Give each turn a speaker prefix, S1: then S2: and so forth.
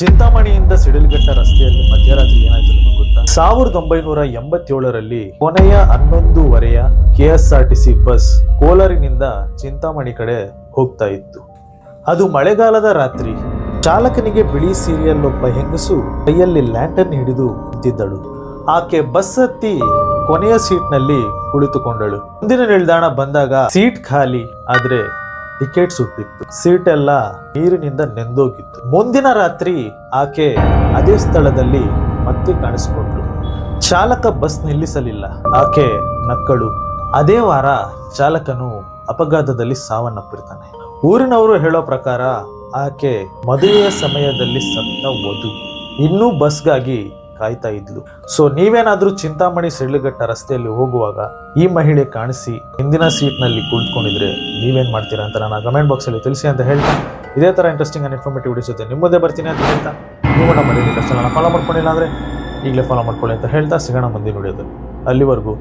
S1: ಚಿಂತಾಮಣಿಯಿಂದ ಸಿಡಿಲಘಟ್ಟ ರಸ್ತೆಯಲ್ಲಿ ಮಧ್ಯರಾತ್ರಿ ಏನಾಯ್ತು ನಿಮಗೆ ಗೊತ್ತಾ? 1987ರಲ್ಲಿ ಕೊನೆಯ 11:30 KSRTC ಬಸ್ ಕೋಲಾರಿನಿಂದ ಚಿಂತಾಮಣಿ ಕಡೆ ಹೋಗ್ತಾ ಇತ್ತು. ಅದು ಮಳೆಗಾಲದ ರಾತ್ರಿ. ಚಾಲಕನಿಗೆ ಬಿಳಿ ಸೀರೆಯಲ್ಲೊಬ್ಬ ಹೆಂಗಸು ಕೈಯಲ್ಲಿ ಲ್ಯಾಂಟರ್ನ್ ಹಿಡಿದು ನಿಂತಿದ್ದಳು. ಆಕೆ ಬಸ್ ಹತ್ತಿ ಕೊನೆಯ ಸೀಟ್ನಲ್ಲಿ ಕುಳಿತುಕೊಂಡಳು. ಮುಂದಿನ ನಿಲ್ದಾಣ ಬಂದಾಗ ಸೀಟ್ ಖಾಲಿ, ಆದ್ರೆ ಟಿಕೆಟ್ ಸುಟ್ಟಿತ್ತು. ಸೀಟ್ ಎಲ್ಲ ನೀರಿನಿಂದ ನೆಂದೋಗಿತ್ತು. ಮುಂದಿನ ರಾತ್ರಿ ಆಕೆ ಅದೇ ಸ್ಥಳದಲ್ಲಿ ಮತ್ತೆ ಕಾಣಿಸಿಕೊಂಡ್ಳು. ಚಾಲಕ ಬಸ್ ನಿಲ್ಲಿಸಲಿಲ್ಲ. ಆಕೆ ನಕ್ಕಳು. ಅದೇ ವಾರ ಚಾಲಕನು ಅಪಘಾತದಲ್ಲಿ ಸಾವನ್ನಪ್ಪಿರ್ತಾನೆ. ಊರಿನವರು ಹೇಳೋ ಪ್ರಕಾರ ಆಕೆ ಮದುವೆಯ ಸಮಯದಲ್ಲಿ ಸತ್ತ ವಧು. ಇನ್ನೂ ಬಸ್ಗಾಗಿ ಕಾಯ್ತಾ ಇದ್ಲು. ಸೊ ನೀವೇನಾದ್ರೂ ಚಿಂತಾಮಣಿ ಸಿಡ್ಲಘಟ್ಟ ರಸ್ತೆಯಲ್ಲಿ ಹೋಗುವಾಗ ಈ ಮಹಿಳೆ ಕಾಣಿಸಿ ಹಿಂದಿನ ಸೀಟ್ ನಲ್ಲಿ ಕುಳಿತುಕೊಂಡಿದ್ರೆ ನೀವೇನ್ ಮಾಡ್ತೀರಾ ಅಂತ ನನ್ನ ಕಮೆಂಟ್ ಬಾಕ್ಸ್ ಅಲ್ಲಿ ತಿಳಿಸಿ ಅಂತ ಹೇಳ್ತಾ, ಇದೇ ತರ ಇಂಟ್ರೆಸ್ಟಿಂಗ್ ಅಂಡ್ ಇನ್ಫಾರ್ಮೇಟಿವ್ ವಿಡಿಯೋಸ್ ಜೊತೆ ನಿಮ್ಮ ಮುಂದೆ ಬರ್ತೀನಿ ಅಂತ ಹೇಳ್ತಾ, ನೀವು ನಮ್ಮ ಚಾನಲ್ ಫಾಲೋ ಮಾಡ್ಕೊಂಡಿಲ್ಲ ಅಂದ್ರೆ ಈಗಲೇ ಫಾಲೋ ಮಾಡ್ಕೊಳ್ಳಿ ಅಂತ ಹೇಳ್ತಾ ಸಿಗೋಣ ಮುಂದಿನ ವಿಡಿಯೋದಲ್ಲಿ. ಅಲ್ಲಿವರೆಗೂ